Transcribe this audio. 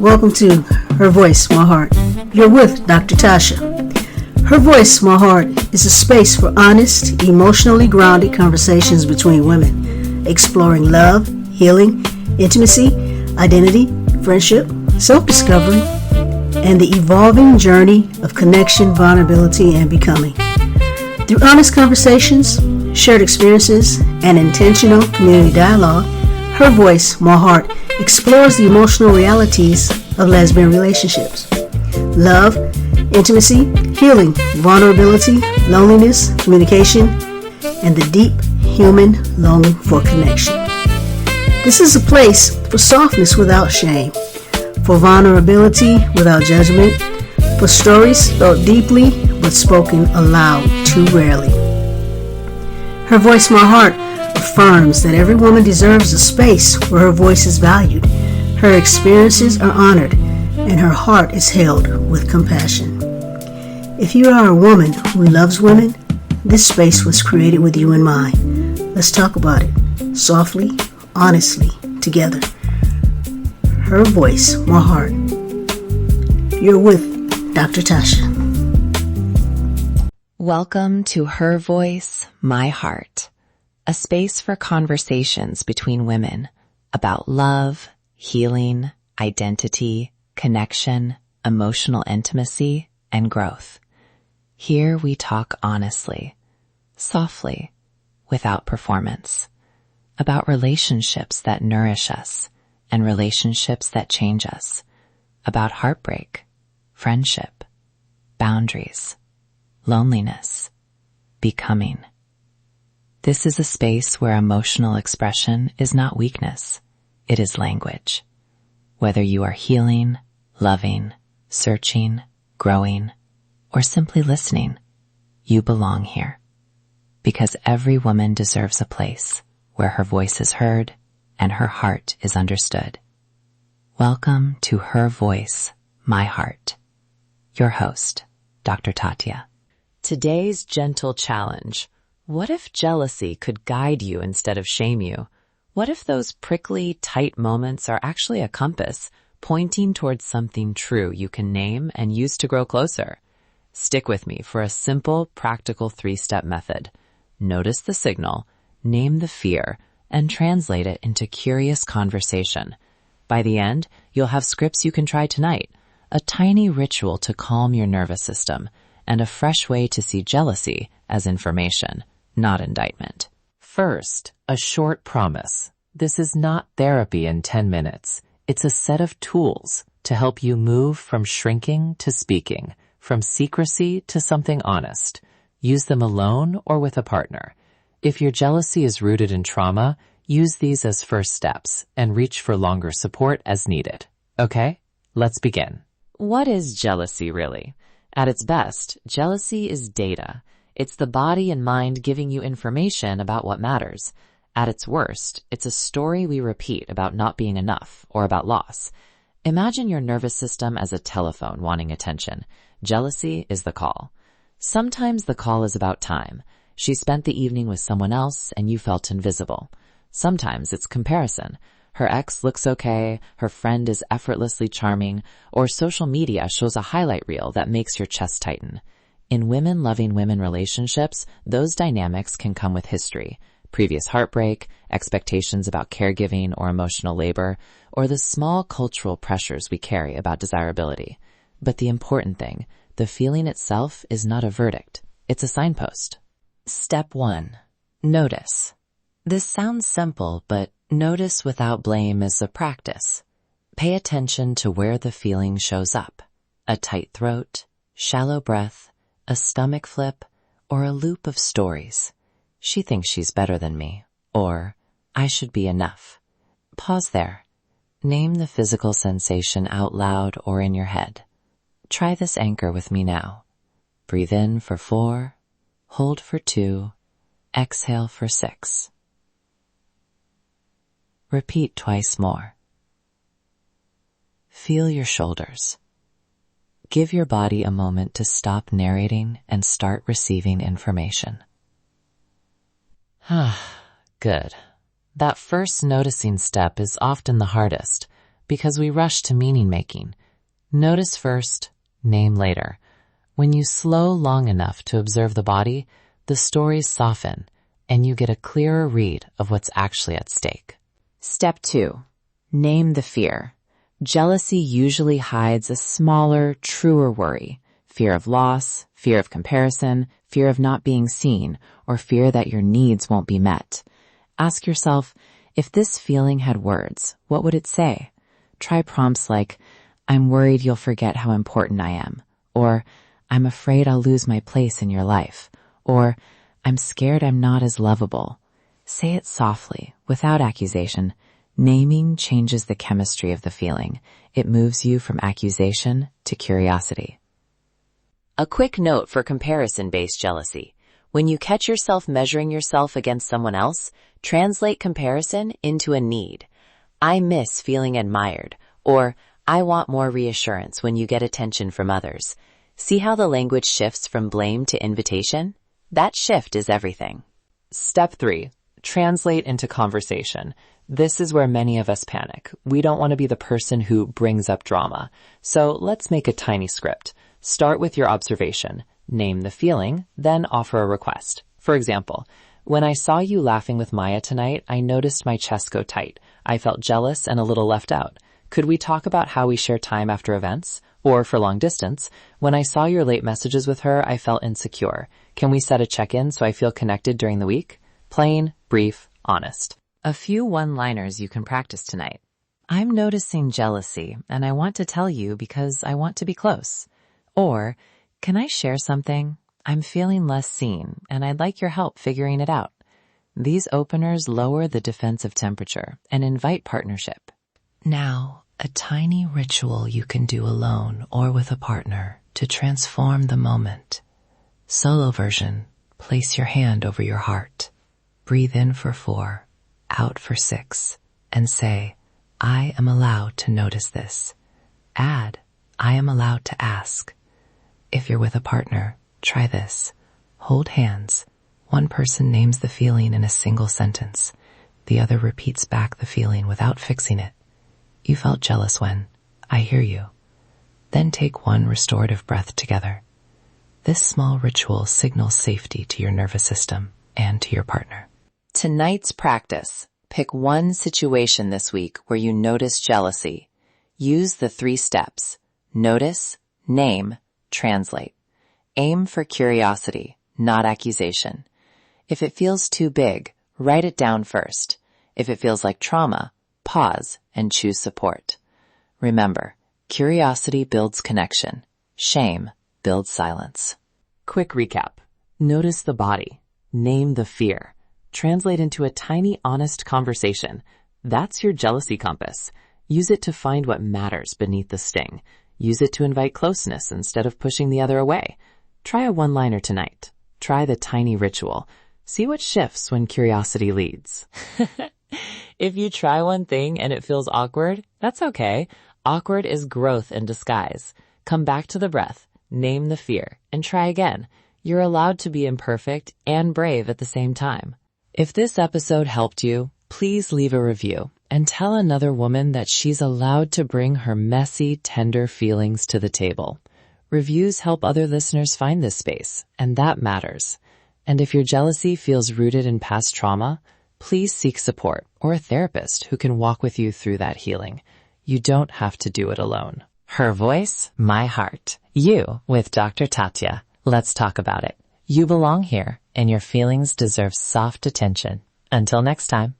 Welcome to Her Voice, My Heart. You're with Dr. Tatia. Her Voice, My Heart is a space for honest, emotionally grounded conversations between women, exploring love, healing, intimacy, identity, friendship, self-discovery, and the evolving journey of connection, vulnerability, and becoming. Through honest conversations, shared experiences, and intentional community dialogue, Her Voice, My Heart explores the emotional realities of lesbian relationships. Love, intimacy, healing, vulnerability, loneliness, communication, and the deep human longing for connection. This is a place for softness without shame, for vulnerability without judgment, for stories felt deeply but spoken aloud too rarely. Her Voice, My Heart affirms that every woman deserves a space where her voice is valued, her experiences are honored, and her heart is held with compassion. If you are a woman who loves women, this space was created with you in mind. Let's talk about it, softly, honestly, together. Her Voice, My Heart. You're with Dr. Tasha. Welcome to Her Voice, My Heart, a space for conversations between women about love, healing, identity, connection, emotional intimacy, and growth. Here we talk honestly, softly, without performance, about relationships that nourish us and relationships that change us, about heartbreak, friendship, boundaries, loneliness, becoming. This is a space where emotional expression is not weakness, it is language. Whether you are healing, loving, searching, growing, or simply listening, you belong here. Because every woman deserves a place where her voice is heard and her heart is understood. Welcome to Her Voice, My Heart. Your host, Dr. Tatia. Today's gentle challenge. What if jealousy could guide you instead of shame you? What if those prickly, tight moments are actually a compass pointing towards something true you can name and use to grow closer? Stick with me for a simple, practical 3-step method. Notice the signal, name the fear, and translate it into curious conversation. By the end, you'll have scripts you can try tonight, a tiny ritual to calm your nervous system, and a fresh way to see jealousy as information, not indictment. First, a short promise. This is not therapy in 10 minutes. It's a set of tools to help you move from shrinking to speaking, from secrecy to something honest. Use them alone or with a partner. If your jealousy is rooted in trauma, use these as first steps and reach for longer support as needed. Okay? Let's begin. What is jealousy really? At its best, jealousy is data. It's the body and mind giving you information about what matters. At its worst, it's a story we repeat about not being enough or about loss. Imagine your nervous system as a telephone wanting attention. Jealousy is the call. Sometimes the call is about time. She spent the evening with someone else and you felt invisible. Sometimes it's comparison. Her ex looks okay, her friend is effortlessly charming, or social media shows a highlight reel that makes your chest tighten. In women-loving women relationships, those dynamics can come with history, previous heartbreak, expectations about caregiving or emotional labor, or the small cultural pressures we carry about desirability. But the important thing, the feeling itself is not a verdict. It's a signpost. Step 1. Notice. This sounds simple, but notice without blame is a practice. Pay attention to where the feeling shows up. A tight throat, shallow breath, a stomach flip, or a loop of stories. She thinks she's better than me, or I should be enough. Pause there. Name the physical sensation out loud or in your head. Try this anchor with me now. Breathe in for 4, hold for 2, exhale for 6. Repeat twice more. Feel your shoulders. Give your body a moment to stop narrating and start receiving information. Good. That first noticing step is often the hardest, because we rush to meaning making. Notice first, name later. When you slow long enough to observe the body, the stories soften and you get a clearer read of what's actually at stake. Step 2. Name the fear. Jealousy usually hides a smaller, truer worry. Fear of loss, fear of comparison, fear of not being seen, or fear that your needs won't be met. Ask yourself, if this feeling had words, what would it say? Try prompts like, I'm worried you'll forget how important I am, or I'm afraid I'll lose my place in your life, or I'm scared I'm not as lovable. Say it softly, without accusation. Naming changes the chemistry of the feeling. It moves you from accusation to curiosity. A quick note for comparison-based jealousy. When you catch yourself measuring yourself against someone else, translate comparison into a need. I miss feeling admired, or I want more reassurance when you get attention from others. See how the language shifts from blame to invitation? That shift is everything. Step 3. Translate into conversation. This is where many of us panic. We don't want to be the person who brings up drama. So let's make a tiny script. Start with your observation. Name the feeling, then offer a request. For example, when I saw you laughing with Maya tonight, I noticed my chest go tight. I felt jealous and a little left out. Could we talk about how we share time after events? Or for long distance, when I saw your late messages with her, I felt insecure. Can we set a check-in so I feel connected during the week? Plain, brief, honest. A few one-liners you can practice tonight. I'm noticing jealousy, and I want to tell you because I want to be close. Or, can I share something? I'm feeling less seen, and I'd like your help figuring it out. These openers lower the defensive temperature and invite partnership. Now, a tiny ritual you can do alone or with a partner to transform the moment. Solo version, place your hand over your heart. Breathe in for 4, out for 6, and say, I am allowed to notice this. Add, I am allowed to ask. If you're with a partner, try this. Hold hands. One person names the feeling in a single sentence. The other repeats back the feeling without fixing it. You felt jealous when, I hear you. Then take one restorative breath together. This small ritual signals safety to your nervous system and to your partner. Tonight's practice. Pick one situation this week where you notice jealousy. Use the 3 steps. Notice, name, translate. Aim for curiosity, not accusation. If it feels too big, write it down first. If it feels like trauma, pause and choose support. Remember, curiosity builds connection. Shame builds silence. Quick recap. Notice the body. Name the fear. Translate into a tiny, honest conversation. That's your jealousy compass. Use it to find what matters beneath the sting. Use it to invite closeness instead of pushing the other away. Try a one-liner tonight. Try the tiny ritual. See what shifts when curiosity leads. If you try one thing and it feels awkward, that's okay. Awkward is growth in disguise. Come back to the breath, name the fear, and try again. You're allowed to be imperfect and brave at the same time. If this episode helped you, please leave a review and tell another woman that she's allowed to bring her messy, tender feelings to the table. Reviews help other listeners find this space, and that matters. And if your jealousy feels rooted in past trauma, please seek support or a therapist who can walk with you through that healing. You don't have to do it alone. Her voice, my heart. You with Dr. Tatia. Let's talk about it. You belong here, and your feelings deserve soft attention. Until next time.